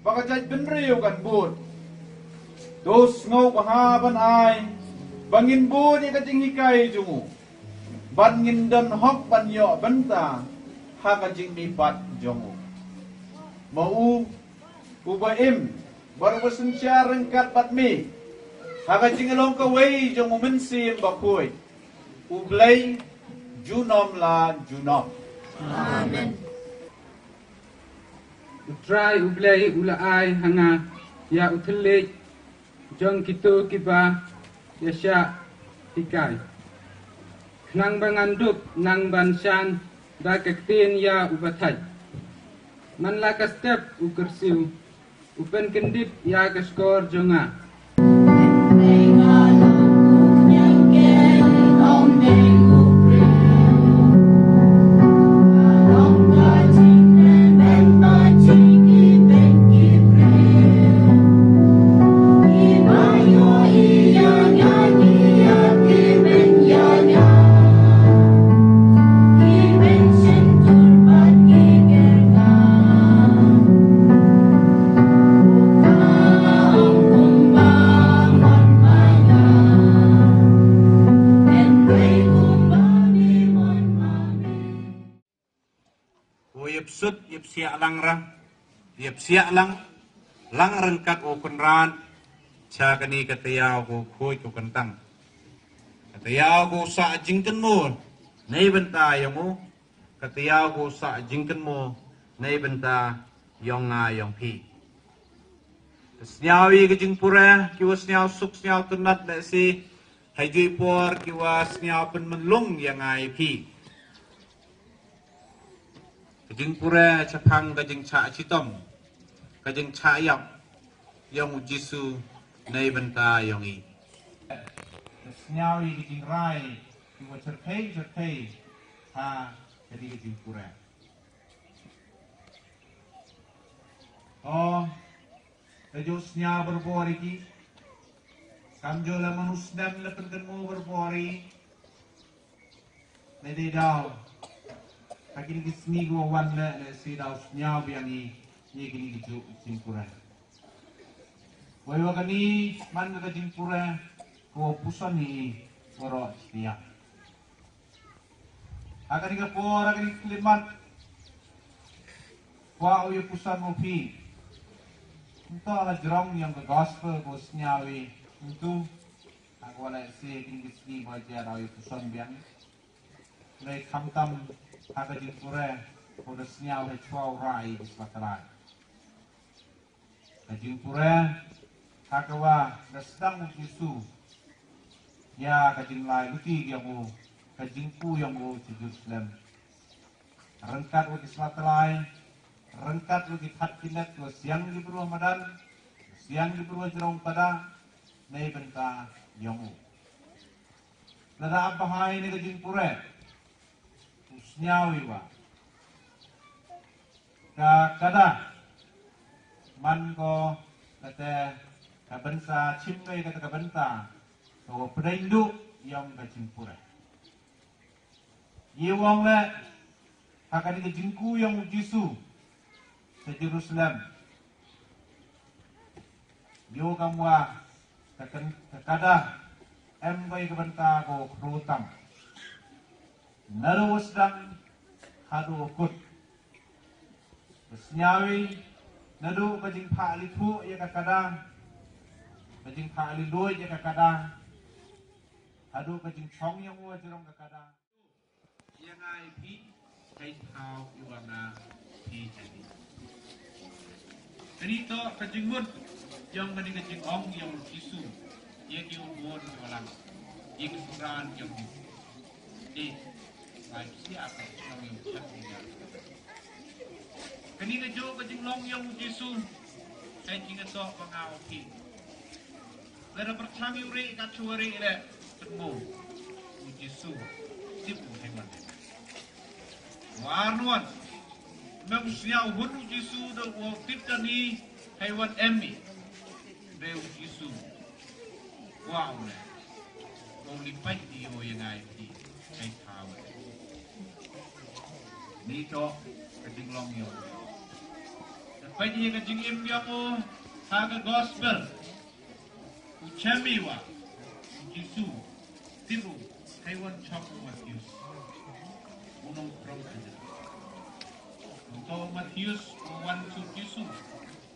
Bakajaj benriu kan bud. Dos ngau pahaban ai. Bangin bud ni kajing hikai jungu. Bangin dan hok ban yo benta. Ha kajing mipat jungu. Mau ubaim baru bersencia rengkat batmi. Ha kajing along kawai jungu mensim bakui. Ublay junom la junom. Amen. Utrai ublay ulaay hanga ya utlej jong kitu kiba yasya hikai nang bangandup nang bansan da kaktin ya ubatay man la kastep ukersiu upen kendip ya kaskor jonga Yep siak lang ra, yep siak lang rengkat o kunran, cha kani katayaw ko koy ko kantang. Katayaw ko sa jingkan mo, naibenta yung mo, katayaw ko sa jingkan mo, naibenta yung nga yung pi. Snyawi ka jingpura, kiwas snyaw suk snyaw tunat na si, hayjoy por kiwas snyaw penmenlong yung nga pi. Kajing pura capang kajing ca citom, kajing ca yang Jisu nai benta yang i. Senyawi kajing rai, kiwa cerpei, ha jadi kajing pura. Oh, kajo senya berbori ki, kamjo la manusdam la tergemu berbori, nai daw. Kaki ni sini gua wan le si daus nyau biang ni kini gitu simpura. Wai wakani man ka simpura ko pusan ni oro setia. Akan ni kapor akan ni klimat. Wa uyu pusan mo pi. Ito ala jerong yang ke gospel ko senyawi itu aku wala si kini sini baca uyu pusan biang. Lai kamtam Haka jingpura pada senyaw hechwau rai di selatan. Kajingpura haka wa nasdang Yesu ya kajinglai luti yang mu kajingpu yang mu di Jerusalem. Rengkat di selatan, rengkat di hatinet wa siang di beruah madan, siang di beruah jerong pada nei benta yang mu. Nada apa hai ni kajingpura? Nyawi wa kada man ko kata kabensa cimbai kata kabenta ko pedaindo yang kacimpura yewang le hakani ke jingku yang Jisu se Jerusalem yo kamwa kekadah bai kebenta ko krutam naru wasdang hadu kut senyawi nadu kajing pa alitu ya kekadah kajing pa aliloy ya kekadah hadu kajing chong yang wa jerong kekadah yang ai pi kai thao iwana pi jadi ini to kajing mut yang mani kajing ong yang kisu yang diubun malam yang suran yang di baik siapa yang cantiknya kini kejo kajing long yang kisu saya ingat to pengau pi lera percami uri kacuari le temu kisu tipu hewan warnuan memang hunu kisu do tip tani hewan emi beu kisu wow le only fight di o yang ai di kai thao ni to kajing long yo fight di kajing im yo mo haga gospel uchamiwa kisu tiru hewan chok Matius unong from saja untuk Matius wan su kisu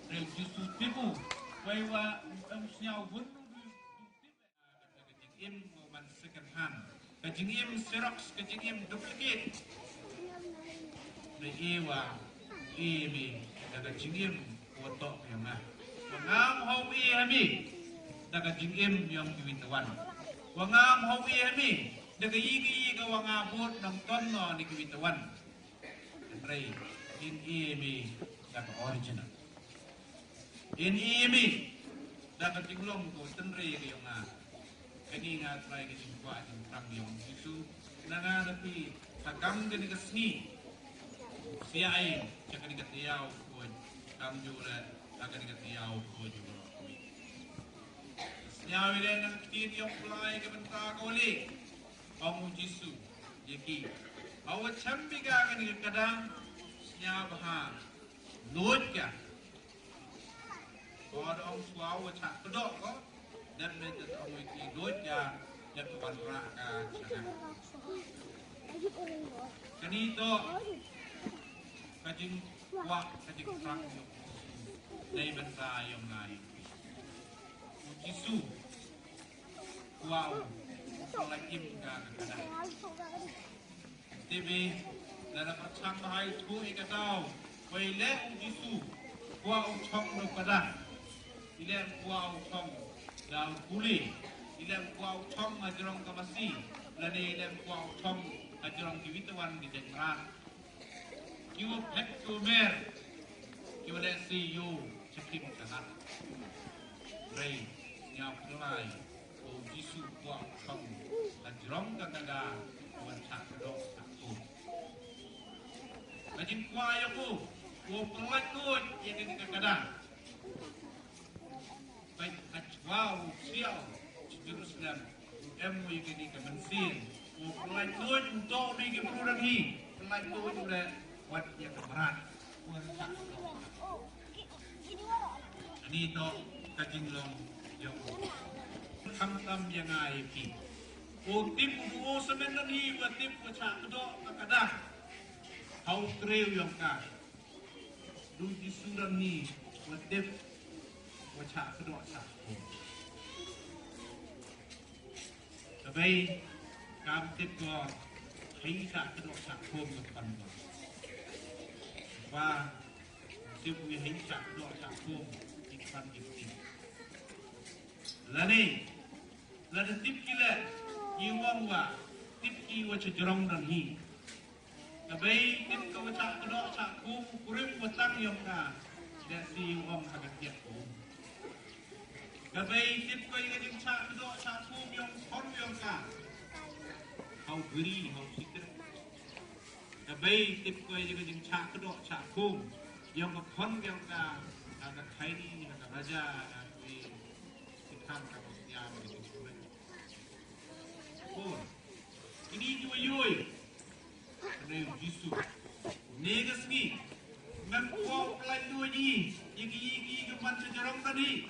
real kisu tiru Waiwa usnya hunu kajing im man second hand kajing im xerox kajing im duplicate na ewa emi daga kajing im foto yang ah wangam hau emi daga kajing im yang diwitawan wangam hau emi daga yigi ga wangabot ng tono ni diwitawan rey in emi daga original in imi dapat tinglong ko tenre yung nga kani nga try ka yung kwa yung tang yung isu na nga napi hagam gani kasni siya ay siya kani katiyaw ko kam jura kani katiyaw ko jura siya wala ng tin yung kulay kabanta ko li ang Jisu yaki awat chambi ka kani kadang siya baha load ka có ông suau chặt cái độ có nên bây giờ ông ấy thì đối nhà nhận toàn ra cả chẳng cái này to cái chừng qua cái chừng sang đây bên ta yang này Jisu wow kalau lagi muka kadang TV dalam percang bahai tu ikat tahu quay leh Jisu wow chong lo kadang ilang kuau chong daun kuli ilang kuau chong ajrong kamasi lani ilang kuau chong ajrong diwitawan di jengran kiu pek kumer kiu le si yu cekim sangat rei nyau kelai o Jisu kuau chong ajrong kagada wan chak dok aku majin kuai aku o pelak kot yang kagada wow sial Jerusalem emu yang ini kemensin pelai tuan untuk ni kemudian ni pelai tuan sudah buat yang keberat ini to kajing long yang tam yang ai pi o tip o semen ni buat tip macam tu kadang kau kreu yang ka du di suram ni buat tip macam kedua satu. Tapi kami tidak hanya kedua satu macam tu. Wah, siapa yang hanya kedua satu ikan itu. Lain, lain tip kita, iwan wa tip iwan cejerong dan hi. Tapi tip kau macam kedua satu kurang macam yang ka. Tidak si iwan agak tiap tu. Gabai tip ko yung yung sa do sa pum yung kon yung ka. How gri, how sikre. Gabai tip ko yung yung sa do sa pum yung kon yung ka. Ang kaini ng raja ay sikam ka mo siya mo yung kulay. Oh, ini yoy. Ano yung Jisu? Negas ni. Mempo pelan dua ni. Yigi gaman sejarong tadi.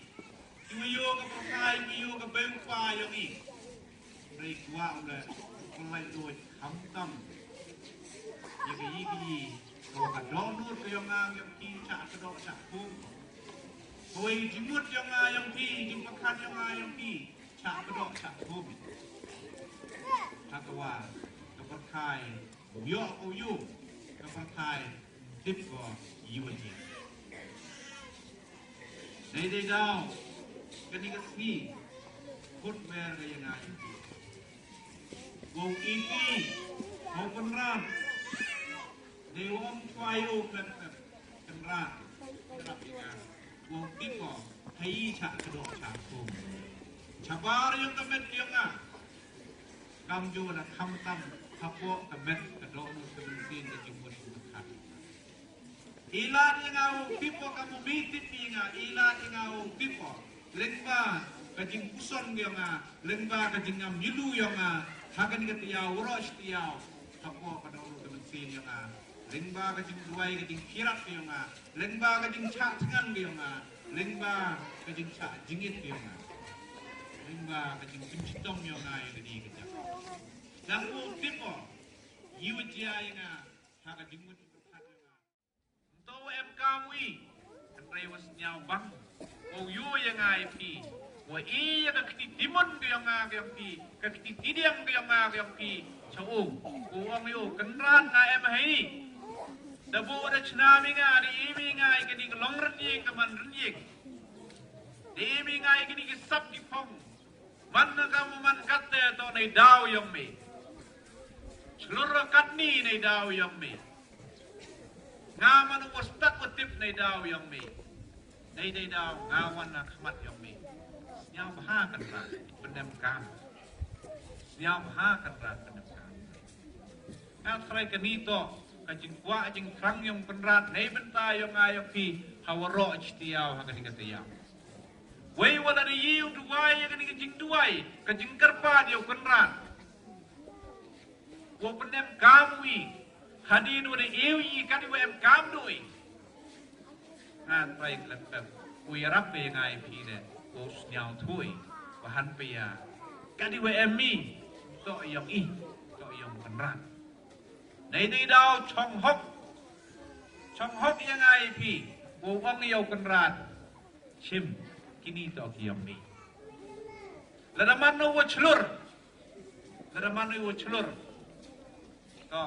kuyo ke perkai kuyo ke bengpa yang ini dari gua udah mulai doy hamtam yagi kalau kadonur ke yang ki cak kedok cak kum koi jimut yang ki jimpakan yang ki cak kedok cak kum takwa ke perkai yo uyu ke perkai tip go yuji Dede daw, kanigas ni, footwear kaya nga yun. Wong iti, open run. Dewang kwayo penran. Wong tipo, hayi cha kedok cha kum. Chabar yung kamet yung nga. Kamjo na kamtam, kapo kamet kedok mo kebensin na jimut kekat. Ilan yang au tipo kamu mitip nga ilan yang au tipo lengba kajing puson yang lengba kajing milu yang hagan ketiau uros tiau hapo pada ulu kemensin yang lengba kajing duai kajing kirat yang lengba kajing cak tengan yang lengba kajing cak jingit yang lengba kajing pencitong yang jadi kejap dan u tipo yuwajia yang hagan jingmut Tau em kamui Andrei was nyau bang O yu yang IP Wa iya ka kiti dimon ke yang pi Ka kiti tidiam ke yang pi Chau Uang yu kenran na em hai Dabu ada cenami nga Di imi nga ikini ke long renying Ke man renying Di imi nga ikini ke sab di pong Man na kamu man kate To nai daw yang me Seluruh katni nai daw yang me Ngaman ustak utip na daw yang me. Nay daw ngawan na kamat yang me. Siya bahakan ra pendem kam. Siya bahakan ra pendem kam. At kray kanito kajing kwa jing krang yung penrat nay benta yung ayong pi hawaro istiyaw hagan katiyaw. Way wala ni yiw duway hagan kajing duway kajing karpa diyo penrat. Wo pendem kamwi Hadi nu de ewi kadi wa em kam doi. An pai klep ui rap pe ngai pi de os nyao thui wa han pe ya. Kadi wa em mi to yong i to yong penran. Nei dei dau chong hok yang ngai pi wo wang yo penran. Chim kini to ki yong mi. Ladaman no wo chlur. To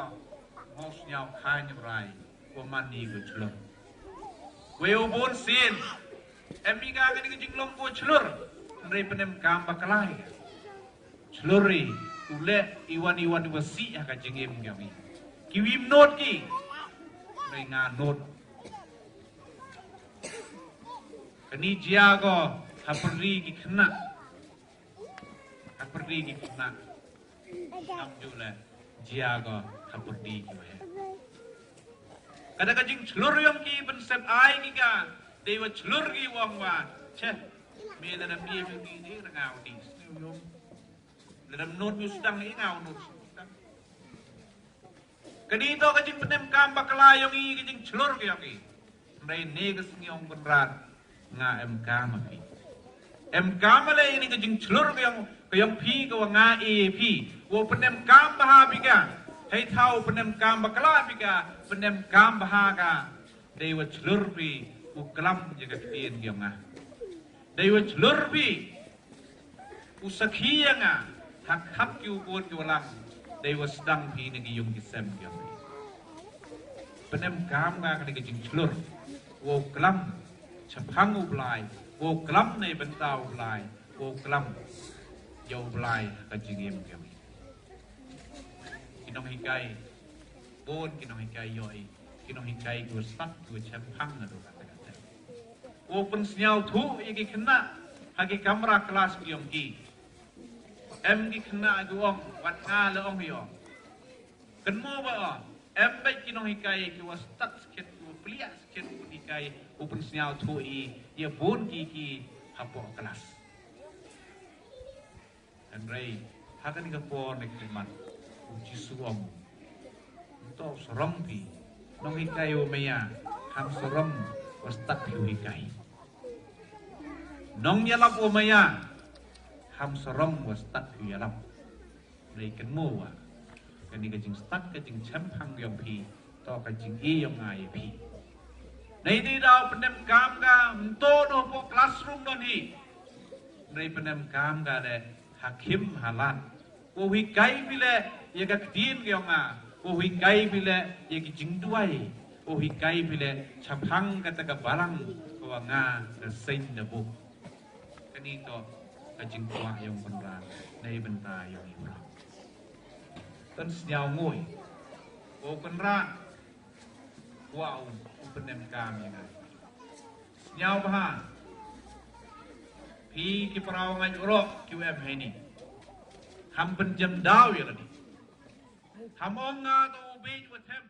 Mos nhau khai nhập rai của mani của chlur. Weu bon sin. Emiga kan ke jinglong ko chlur. Nri penem kam bakalai. Chluri ule iwan wasi ka jingim kami. Kiwim not ki. Nri nga not. Kani jiago haperri ki kena. Nam jule jiago haperri ki. Kada kajing celur yang ki bensep ai ki ka dewa celur ki wong wa che me da mi ni ngau di yom da not mi sedang ni ngau not kadi to kajing penem kam bakala yang ki kajing celur ki ki ndai ne ka singyong benrat nga em kam ki em kam le ini kajing celur ki yang pi ka nga e pi wo penem kam baha bi ka Hei tahu penem kam bakala pika penem kam bahaga dewa celurbi uklam jaga ketian gianga dewa celurbi usakianga hak ki ubon ki walang dewa sedang pi negi yung kisem gianga penem kam nga kani kajing celur wo klam chapang ublai wo klam nei bentau ublai wo klam jau ublai kajing em gianga Kinong hikai bon kinong hikai yoi kinong hikai go sat go champang ado kata-kata open senyau tu iki kena hagi kamera kelas yom ki em ki kena go ong wat nga le ong yo kenmo ba em bai kinong hikai ki was tak sikit go plia sikit go hikai open senyau tu ia bon ki hapo kelas Andrei hakan ka po nekliman uji suam untuk serong pi nong hikai o meya ham serong was tak piu hikai nong yalap umaya ham sarong was tak yalap dari kenmu wa kani kajing stak kajing champang yong pi to kajing e yong ai pi nei di dau penem kam ga to no po classroom non hi nei penem kam ga de hakim halan ko hui kai bile ye ga tin yong a ko hui kai bile ye ki jing duai ko hui kai bile champang kata ka barang ko nga ka sein na bu kani to kajing tua yong penra nei benta yong ibra dan senyau ngui ko penra wow penem kam yang ai senyau bah pi ki parau ngai urok ki web hai ni ham penjam dau ya ni ham ong nga to be with him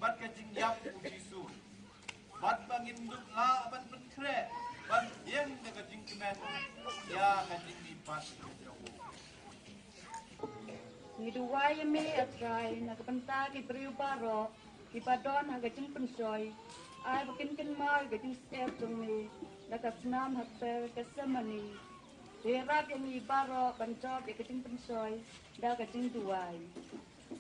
bat kajing yap ujisu bat bangin duk la ban penkre ban yang de kajing kemen ya kajing lipat ni duwai me atrai na kapenta ki priu paro ki padon ha kajing pensoi ai bakin ken mal kajing step jong me na kasnam hatta kasamani Rap yang ni paro pancop ya kajing pensoi da kajing duwai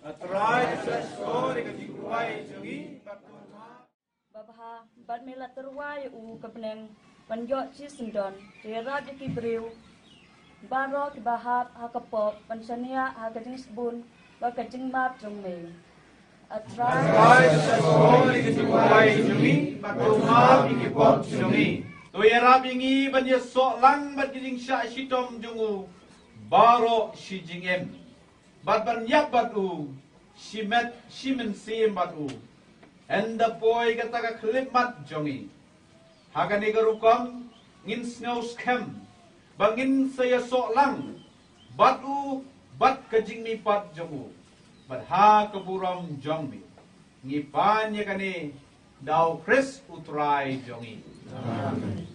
atrai sesuatu di kajing duai jongi batuma Babaha bat mela terwai u kepeneng panjok ci sindon rera di kibriu baro ki bahap ha kapop pansania ha kajing sebun ba kajing map jongme atrai sesuatu di kajing duai jongi batuma di kipop jongi to era bingi banya sok lang bat kajing syak sitom jongu baro si jingem bat ban yap bat u simet simen sim bat u Enda poi kata ka klip mat jongi. Hagani garukam ngin snow scam. Bangin saya sok lang. Batu bat kajing mi pat jongu. Bat ha keburam jongmi. Ngipan ya kani dau Chris utrai jongi. Amen.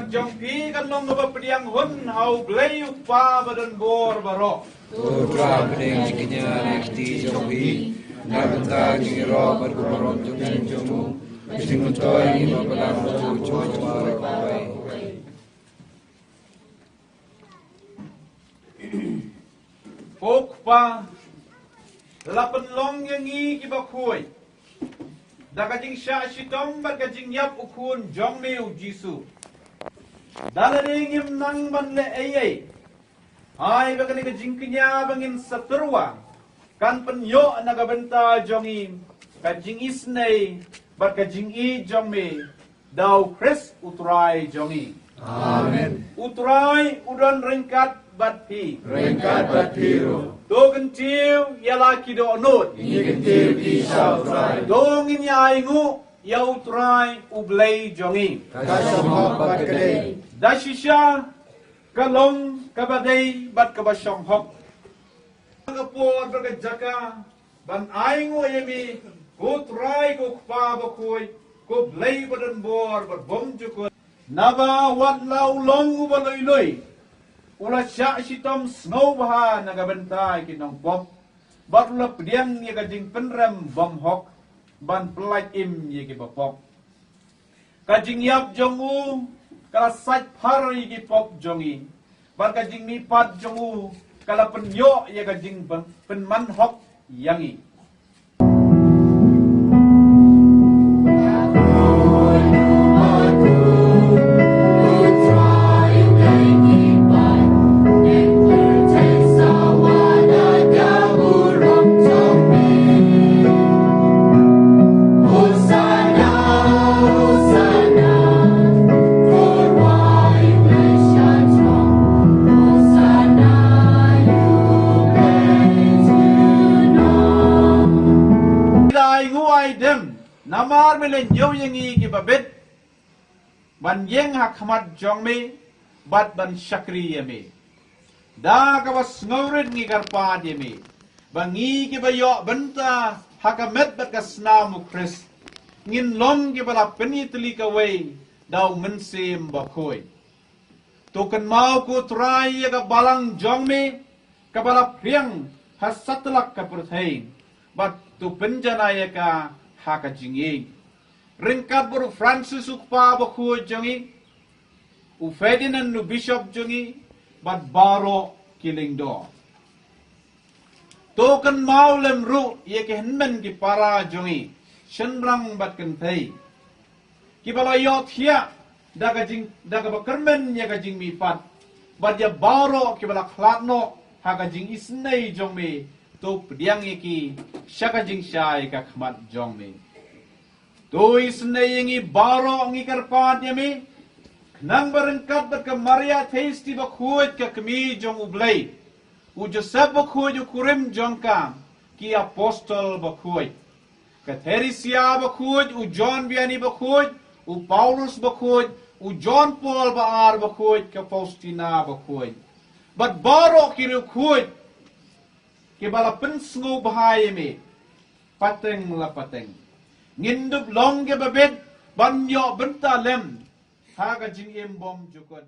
Jongpi kan long ngapa pediang hun hau blei upa badan bor barok. Putra pening jikinya nekti jongpi na benta jiro berkumaron jongin jomu sing mentoy ni mapalang jojo jomare kapai. Pok pa lapan long yang ngi kibakui. Da kajing sya shitom bar kajing yap ukun jongmi u jisu. Dalaring nang ban le ayay. Ay bakani kajing kenya bangin saturwa. Kan penyo nagabenta jongi kajing isnay bar kajing i jongmi Dau Chris utrai jongi. Amen. Utrai udon ringkat batpi. Ringkat batiru. Dogen tiu yala kido onut. Ingin tiu di sao trai. Dongin ya ingu ya utrai ublay jongi. Kasih bat kedai. Dashisha kalong kabadai bat kabasyong hok. Ngapor berkejaka ban aingu yemi utrai ko kpa bakoy ko blay badan bor bom jukut. Naba wat lau long baloy loy. Ula syak sitom snow baha nagabentai kinong pop. Bat ula pediang ye kajing penrem bom hok. Ban pelaj im ye ki bapok. Kajing yap jongu kala saj par ye ki pop jongi. Ban kajing mipat jongu kala penyok ye kajing penman hok yangi. Namar melen yo yengi ki babet ban yeng hak hamat jong me bat ban syakri yeme da ka was ngaurit ngi garpa yeme bangi ki bayo benta hakamet bat kasna mu Chris ngin lom ki bala peni tli ka we daw mensem bakoy to kan mau ko try ka balang jong me ka bala priang hasatlak ka perthai bat tu penjana ya ka haka jingi ringkat buru Francis ukpa baku jongi u Ferdinand nu bishop jongi bat baro killing do token maulem ru ye ke henmen ki para jongi shenrang bat kentai ki bala yot hia daga bakermen ye ka jing mi pat bat ya baro ki bala khlatno haka jing isnei jongmi to pediang iki syaka jing syai ka khmat jong mi to isne yengi baro ngi karpat yami nang berengkat bat ke Maria Theisti ba khuj ka kemi jong ublay u Joseph ba khuj u kurim jong ka ki apostol ba khuj ka Theresia ba khuj u John biani ba khuj u Paulus ba khuj u John Paul ba ar ba khuj ka Faustina ba khuj bat baro ki ru khuj ke bala pensngu bahaya me pateng la pateng ngindup long ke babet banyo benta lem ha ka jing em bom jukot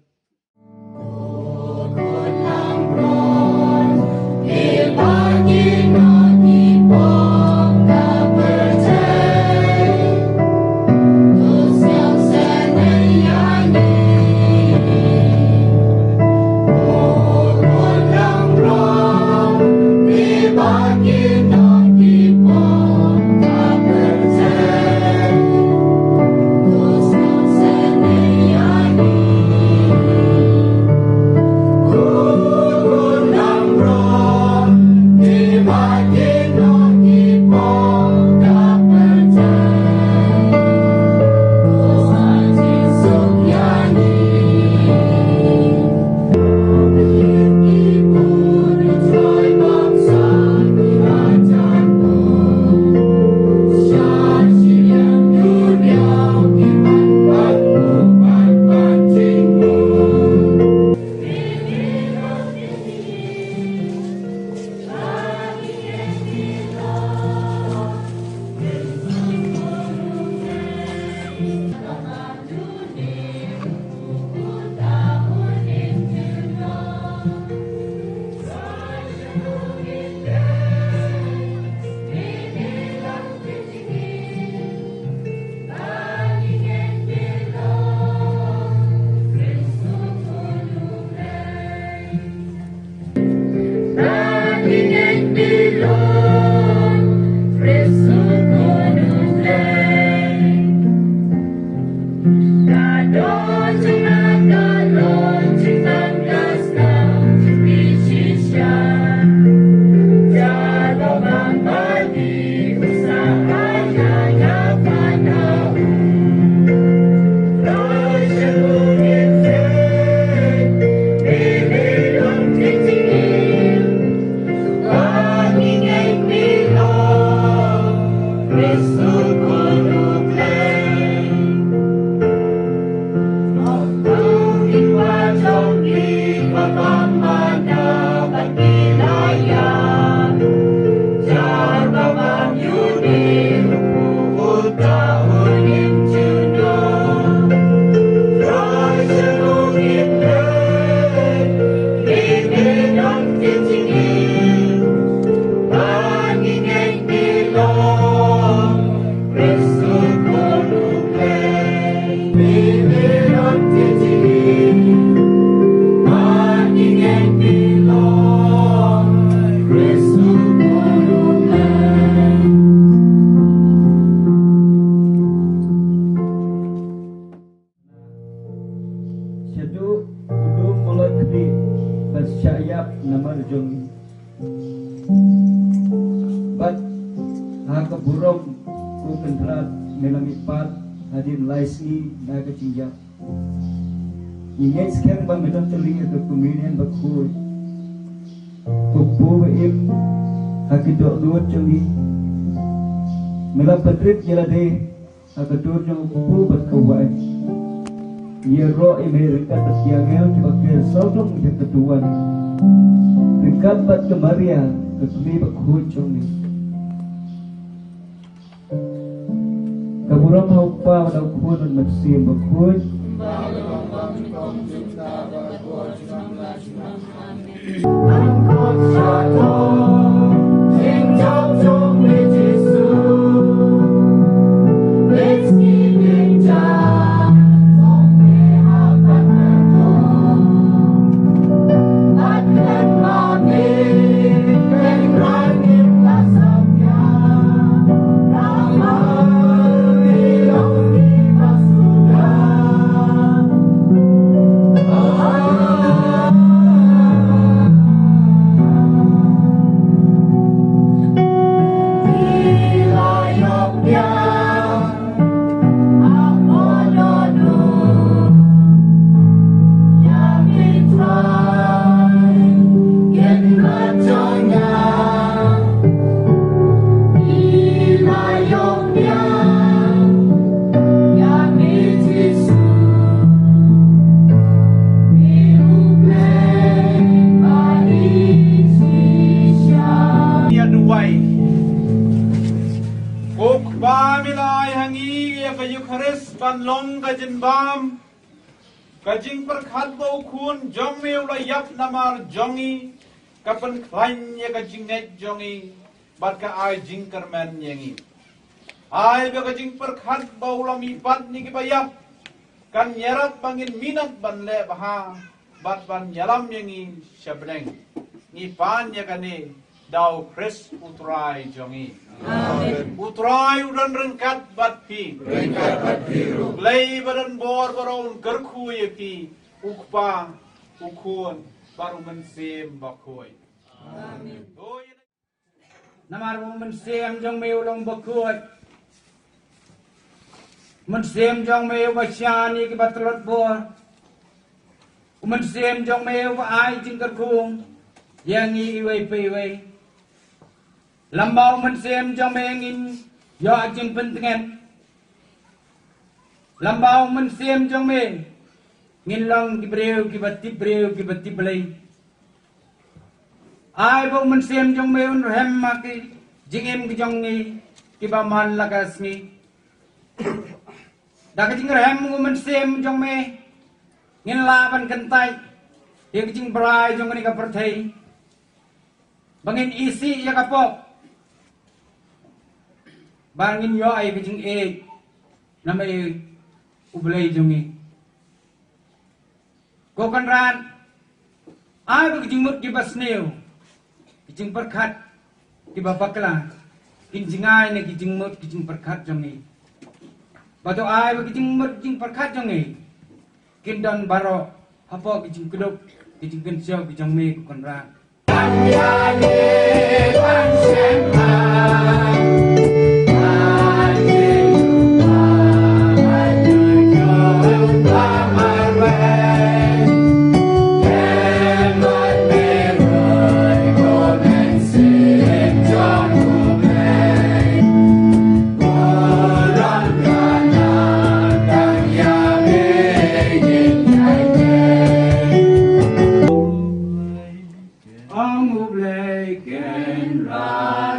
Syadu ulum mulai kedi bersyayap nama rejong bat haka burung ku kendrat melamipat hadir laisni naga cingjak ingin sekarang bang menang telinga ke pemilihan bakul kupu im haki dok duat jongi melapatrit jelade haka dok jong kupu berkawai ia roh Amerika tertiangel dipakai sodong di ketuan dekat bat kemaria kekumi bakul jongi kaburam haupa pada kuat dan maksim bakul long kajin bam kajing perkhat bau kun jong meu la yap namar jongi kapan klanya kajing net jongi bat ka ai jing kermen yengi ai be kajing perkhat bau la mi pat ni ki bayap kan nyerat bangin minat ban le baha bat ban nyalam yengi syabreng ni pan ya kane dau kris utrai jongi utrai udan rengkat bat pi lei badan bor baron gerku ye pi ukpa ukun baru mensem bakoi amin namar mensem jong meu long bakoi mensem jong meu basyani ki batlot bor mensem jong meu ba ai jing gerkung yang i wei pi wei lambau mensem jong mengin yo ajin pentengen lambau mensem jong me ngin long ki breu ki bati belai ai bo mensem jong me un hem ma ki jingem ki jong ni ki ba man lagas ni dak jing hem ngu mensem jong me ngin laban kentai ye ki jing brai jong ni ka perthai bangin isi ya kapok bangin yo ai ki jing e namai ublay jongi ko kan ran ai bu jing mut ki basneu ki jing perkhat ki babakla kin jingai ne ki jing mut ki jing perkhat jongi bato ai bu jing mut jing perkhat jongi kin don baro apo ki jing kedok ki jing kensio ki jong me ko kan ran anyane pansema Ang ublay ken ra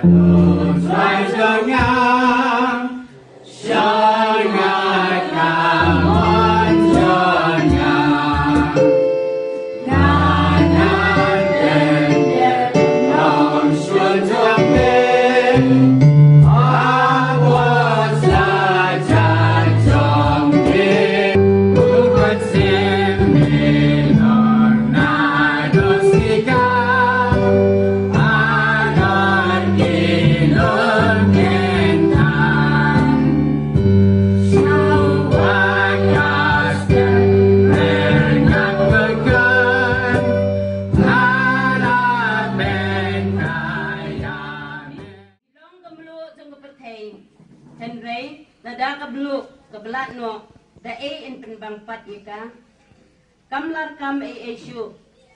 bat ika. Kamlar kam esyu.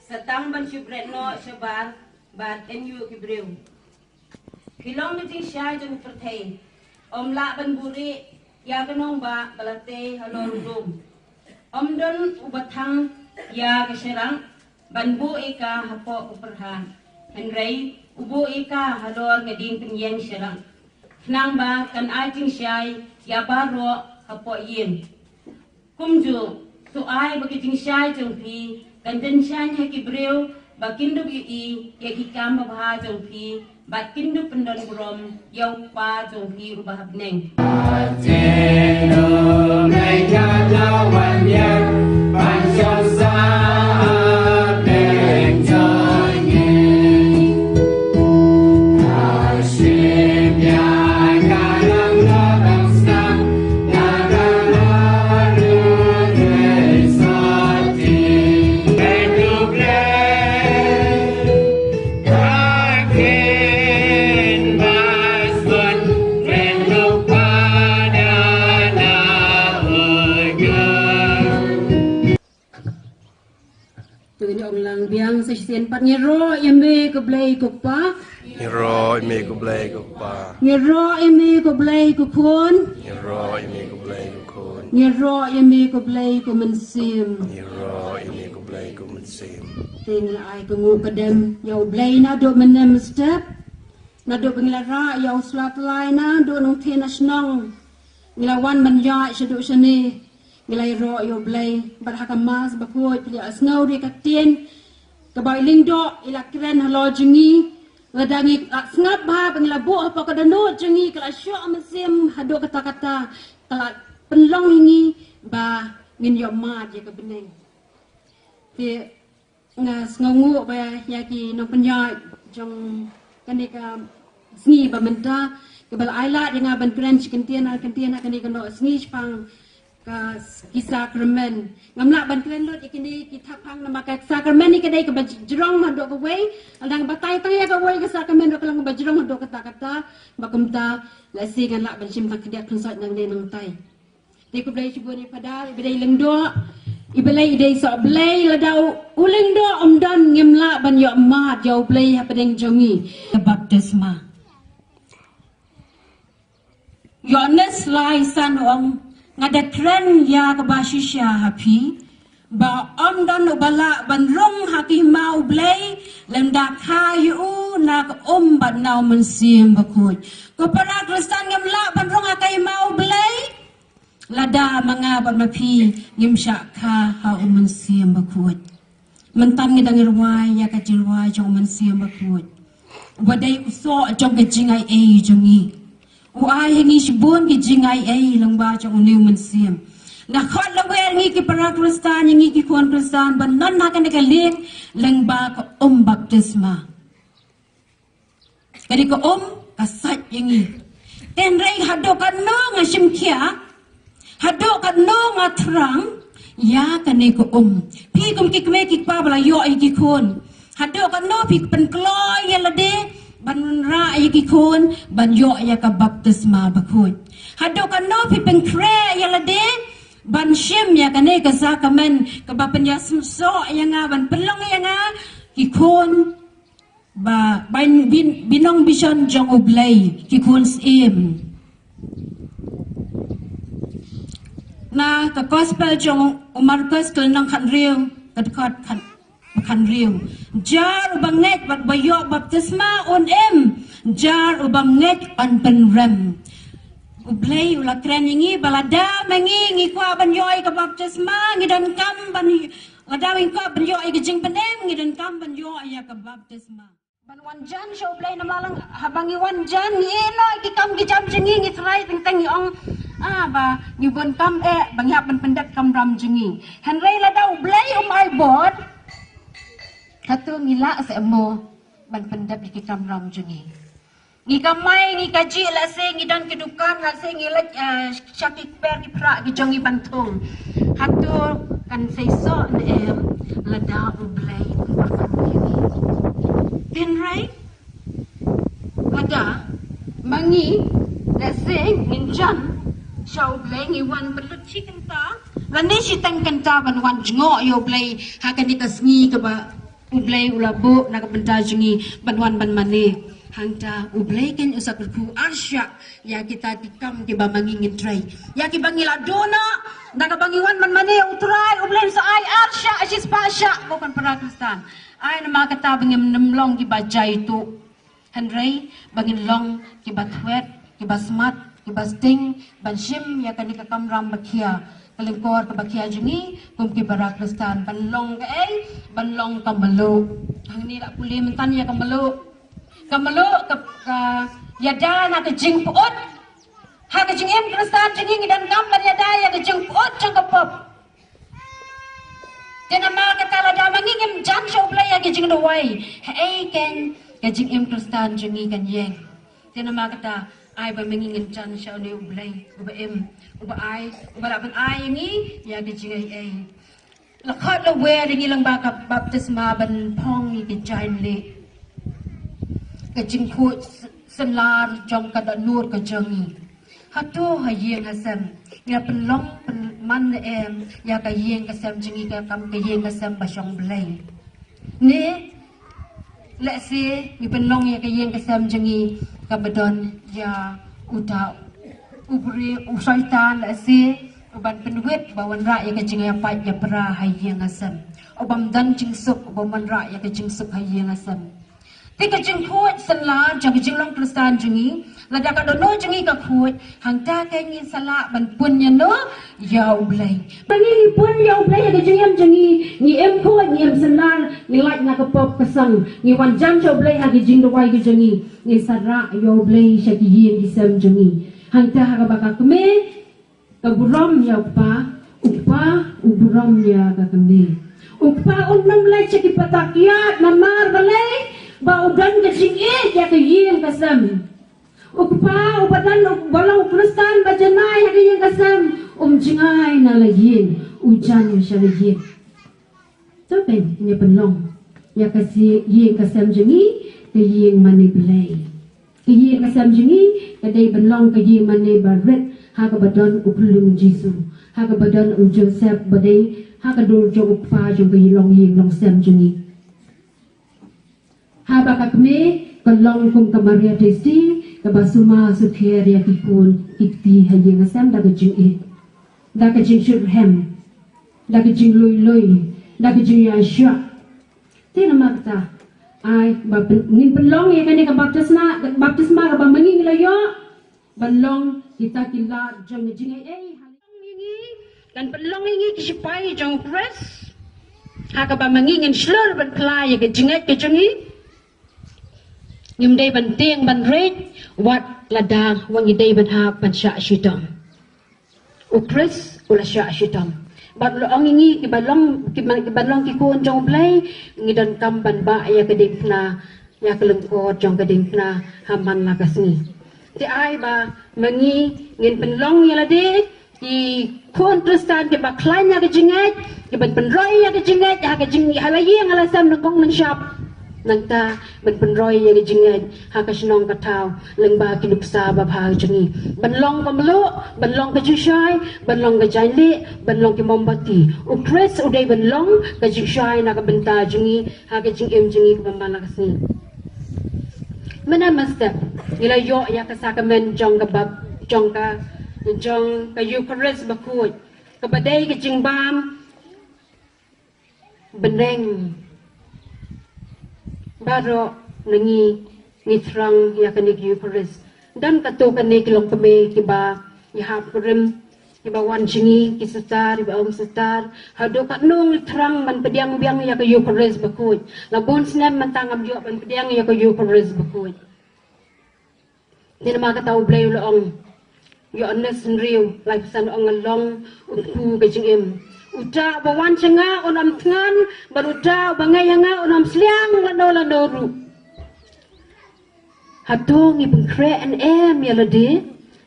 Setang ban syubret no syabar bat NU kibriu. Kilong ni syai jeng pertei. Om la ban buri ya kenong ba balate halorudum. Om don ubatang ya keserang ban bu ika hapo kuperhan. Henry ubu ika halor ngeding penyeng serang. Nang ba kan ajing syai ya baro hapo yin. Kumju tu ai bagi jing syai jeng pi kan den syai hakibriu bakindu i ya hikam bah jeng pi bakindu pendon brom yau pa jeng pi ubah beneng. Biang sesien pat nyero yame ko blay ko pa Nyero imi ko blay ko pa. nyero yame ko blay ko kon Nyero imi ko blay ko kon. nyero yame ko blay ko mensim Nyero imi ko blay ko mensim. ting ai ko ngu kadem yau blay na do menem step na do benglara yau slat lai na do nong tena snong nglawan banja sedu sene nglai ro yo blay bar hakamas bakoi pli asngau ri katien kabai lingdo ila kren halo jengi ladangi ngap ba penglabo apa kadano jengi kala syok mesim hado kata-kata kala penlong ini ba ngin yo ma je ke beneng ti ngas ngongu ba yaki no penya jong kanika sni ba menta ke bal aila dengan ban kren kentiana kanika no sni pang ka sakramen ngamla ban kren lot ikini kita pang nama ka sakramen ni kedai ke bajrong ma do ke wei andang batai tang ya ke wei ke sakramen do kelang bajrong do kata-kata bakumta la si kan la ban sim tak dia konsat nang ne nang tai ti ku blai cubu ni pada ibelai lengdo ibelai idai so blai la dau uleng do omdan ngimla ban yo ma jau blai ha pedeng jongi ke baptisma Yones lai san ong ngada kren ya kabashisya hapi ba om dan ubala ban rong haki mau blay lenda kayu nak ban nau mensim bakut ko para kristan ngamla ban rong haki mau blay lada manga ban mapi ngimsya ka ha mensim bakut mentan ngidang irwai ya ka jirwai jong mensim bakut wadai uso jong kejingai jongi Uai hingi sibun ki jingai lang ba jong new mensim. Na khot la wer ngi ki para kristan ngi ki kon kristan ban non ha kan ka ling lang ba ko baptisma. Kadi ko kasat yangi. Ten rei hado kan no nga simkia. Hado kan no nga terang ya kan ko Pi kum ki kme ki pa bala yo ai ki kon. Hado kan no pi pen kloy ya lade ban ra ay kikon ban yo ya ka baptisma bakut hado kan no pi pen kre ya lade ban shim ya kane ka sakamen ka bapen ya so ya nga ban pelong ya nga kikon ba ban binong bison jong oblay kikon sim na ka gospel jong Marcos kal nang kan riu kad kan riu jar ubanget bat bayo baptisma on jar ubanget on penrem ublay ula kren ngi balada mengi kwa ban yoy ka baptisma ngidan kam ban ladawing ko ban yoy ka jing penem ngidan kam ban yoy ya ka baptisma ban wanjan show ublay namalang habangi wanjan ngi elo ki kam ki jam jingi ngi try teng ong ba ngi bon kam bang hap ban pendat kam ram jingi henry ladaw ublay my board Katu ngila sa mo ban pendap di kitam ram jungi. Ngi kamay ngi kaji la se ngi dan kedukan la se ngi syakik per di pra ki jongi bantung. Katu kan seiso ne lada ublay makan kini. Tin right? Lada mangi la se ngi jan syau ublay ngi wan belut chicken ta Rani si tang kanta ban wan jngo yo blay hakan ikasngi ka ba ublay ulabo na kabenta jungi ban wan ban mani hangta ublay ken usak ku arsya ya kita tikam ke ba mangingin tray ya ki bangila dona na kabangiwan man mani utray ublay sa ay arsya asis pasya bukan para Kristan ay na makata bangim nemlong ki bajay tu Henry bangin long ki batwet ki basmat ki basting banshim ya kan kamram bakia kalingkor kabakia jungi kum ki bara Kristan banlong ka banlong kambalo hang ni la puli mentan ya kambalo ka yada na ka jing puot ha ka jing em Kristan jungi dan gambar yada ya ka jing puot jang kapop Tena ma ka tala da mangingim jan sho play ya ka jing do wai ken ka jing em Kristan jungi kan yeng tena ma ka ta ai ba mangingin jan sho ne ublay uba em uba ai uba laban ai ni ya ka jing ai la khat la we ring ilang ba ka baptisma ban pong ni ka jain le ka jing khu senlar jong ka da nur ka jangi hatu ha yeng hasam ya pen long pen man em ya ka yeng ka sam jingi ka kam ka yeng ka sam ba shong blai ni la se ni pen long ya ka yeng ka sam jingi ka badon ya uta ubri usaitan la se uban penwet bawan ra ya ka jingi apa ya pra ha yeng asam obam dan jing sup obam man ra ya ka jing sup ha yeng asam tika jing khuat senlar jang jing long Kristan jingi lada ka dono jingi ka khuat hang ta ka ngi sala ban pun ya no yau blai bangi pun yau blai ka jing em jingi ni em khuat ni em senlar ni like na ka pop ka sang ni wan jang chau blai ha ki jing do wai ka jingi ni sara yau blai sha ki yin ki sam jingi hang ta ha ka ba ka kme ka buram ya pa upa uburam ya ka kme upa unam lai sha ki patakiat namar balai ba udan ka jing ya ka yin ka sam Ukpa ubadan walau Kristan bajanai hari yang kasam jingai na layin ujan yang syalayin. So pen ni penlong ya kasi yin kasam jingi ke yin mani belai. Ke yin kasam jingi ke dai penlong ke yin mani baret ha ka badan uplung Jesu. Ha ka badan Joseph badai ha ka dur jo ukpa jo ke long yin long sam jingi. Ha ba ka kme kalong kum ka Maria Testi kabasuma sukher ya kipun ikti hayeng asam da kajing da kajing shurhem da kajing loy da kajing yasha tina magta ai ba ngin penlong ya kan ka baptisma ka ba manging layo banlong kita kila jang jing ai kan penlong ngi kisipai jang press ha ka ba manging slur ban play ya kajing ka jangi ngim dai ban tiang ban rate wat ladang wangi dai ban ha ban sha shitam ukris ula sha shitam bat lo angingi ki balong ki kun jong play ngidan kam ban ba ya keding na ya kelengko jong keding na haman la kasni ti ai ba mangi ngin penlong ya lade ki kun Kristan ki ba klain ya ke jingat ki ban penroi ya ke jingat ya ke jing halayeng alasam nangkong nang shop nangta penroi ya ke jingat ha ka snong ka tau lengba ki nupsa ba pha jingi banlong pamlo banlong ka jishai banlong ka jaile banlong ki mombati ukres udai banlong ka jishai na ka benta jingi ha ka jing em jingi ka bambala kasni mana master ila yo ya ka sakamen jong ka bab jong ka Eucharist bakut ka badai ka jingbam beneng baro nangi ngitrang ya kanig Eucharist dan kato kanig long kami kiba ihap kurim kiba wan jingi kisatar iba om satar hado katnong litrang man pediang biang ya ka Eucharist bakut labon sinem mantangam yo man pediang ya ka Eucharist bakut nina makataw blay uloong yo anes nriu lai pesan ong long upu ka jingim uta bawan cenga onam tngan baruta bangai nga onam sliang lando ru hatong ibeng kre an em yalade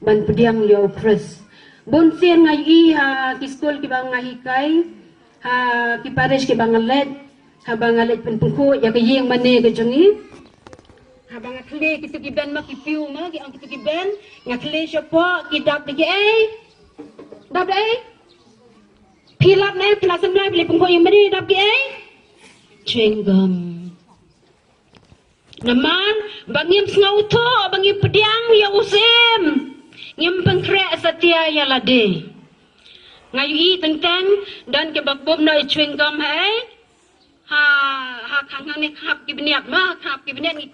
ban pediang yo pres bon sien ngai I ha ki skol ki bang ngai kai ha ki pares ki bangalet ha bangalet pen pungko ya ka yeng mane ka jangi habang akle kita ki ben ma ki piu ma ki ang kita ki ben ngakle siya po ki dap de ai dap de ai Pilap na plasam lai beli pungko yang beri dap ki chewing gum. Naman bangim snauto bangim pediang ya usim. Ngim pengkrek setia ya lade. Ngayu i tentang dan ke bakbom na chewing gum hai. Ha khang ni khap ki beniak ma khap ki beniak ni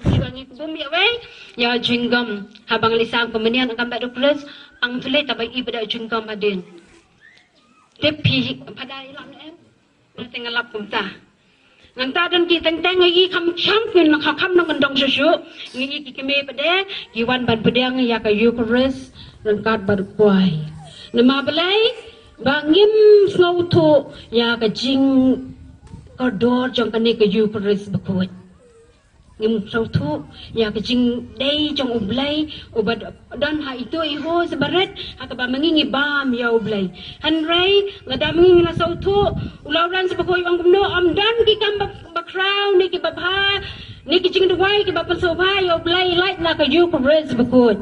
bum ya wei. Ya chewing gum ha bang lisang pemenian angam bak dokres ang tule tabai i pada chewing gum adin. Tepi pada ilam em tengah lap kumta nganta dan ki teng ngi kham cham kin kha kham nang ndong shu ngi ki keme pade ki wan ban pedang ya ka Eucharist rangkat bar kwai nama belai bangim snow to ya ka jing ka dor jong ka ne ka Eucharist bakut ngim snow to ya ka jing dei jong ublai ubat dan ha itu iho sebaret ha ka ba mangingi bam ya ublai han rai ngada mangingi la snow to ulauran sebakoi ang kumno am dan ki kam background ni ki babha ni ki jing dwai ki bapan soba ya ublai light na ka Eucharist bakut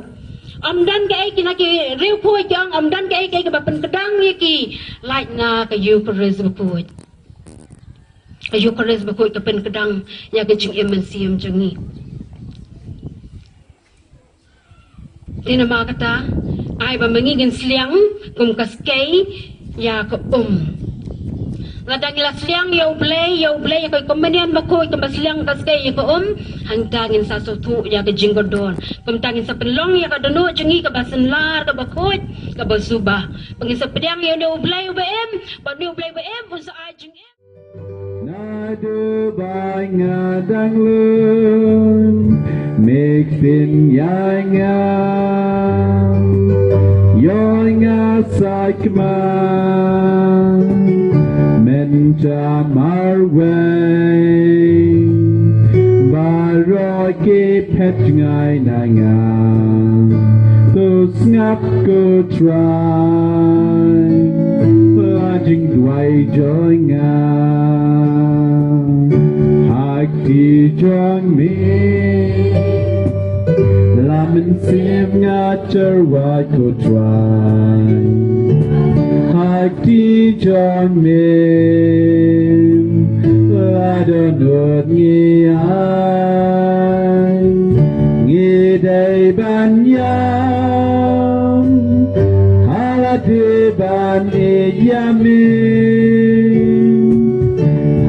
am dan ke ai ki na ki riu phoi jang am dan ke ai ke bapan kedang ni ki light na ka Eucharist bakut Eucharist bakut kapen kedang ya ke jing emensium jangi Tina ma kata ai ba mangigin sliang kum kaskai ya ka Ngadang ila sliang ya ublay ya ka komenian bakoi ka sliang kaskai ya ka hangtangin sa sotu ya ka jinggodon kumtangin sa penlong ya ka dono jengi ka basenlar ka bakoi ka basuba pangin sa pedang ya no ublay ubem ba no ublay ubem pun sa ajing Nadu bai ngadang lun Mik fin yang Yoinga sakman Mencamar way Baroki pet ngai nangang Tus ngap ko try Lajing dwai joinga Haki jong mi Lamin sim ngajar wa ko try Haki jong mi Ladonut ngi ai Ngi day banyam Halati ban iyamin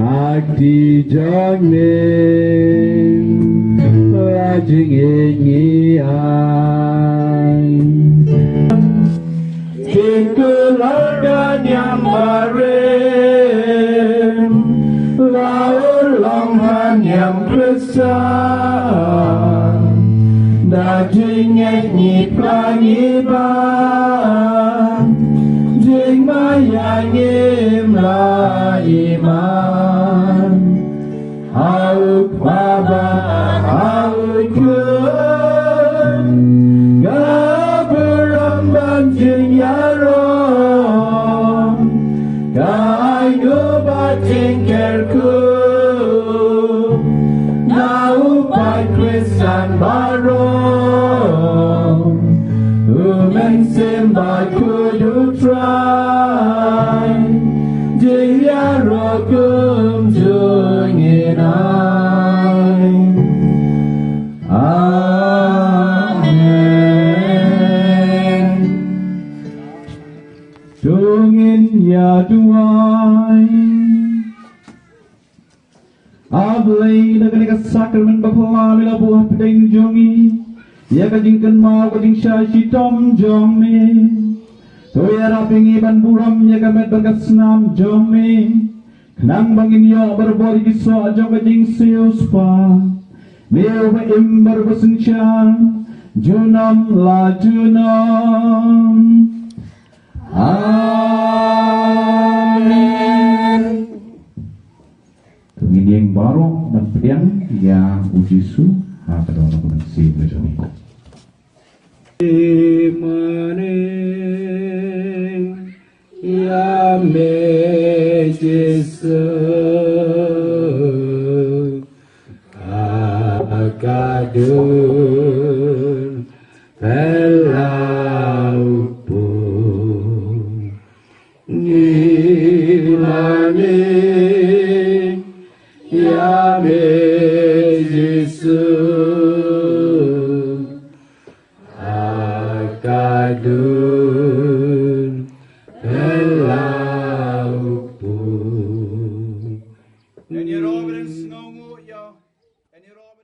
Haki jong min Lajing ingi ai Tingkulan yang marim Laur longhan yang besar Daging nyi plangiban Jing mayangim la iman Hauk baba hauk kun Gaburam jing yarom Kai nubat tingkerku Naupai Christian barom Umen simba kudu try Dia rokum junginai Amen Dungin ya duai Ablay na kanika sakramen bakwa mila buah pedeng jongi Ya kajingkan mau kajing syashi tom jomi Toya rapingi ban buram ya kamet berkat senam jomi Kenang bangin yo berbori kisah jong kajing siuspa Meo ba imbar besensyang Junam la junam Amen Tungin yang baru dan pedang ya ujisu Apa dalam komensi macam ni Imaning ya mejesu Akadun Pelau pun Yame Jesus Akadun Elaupu En je Robert en snongo, ja. En je Robert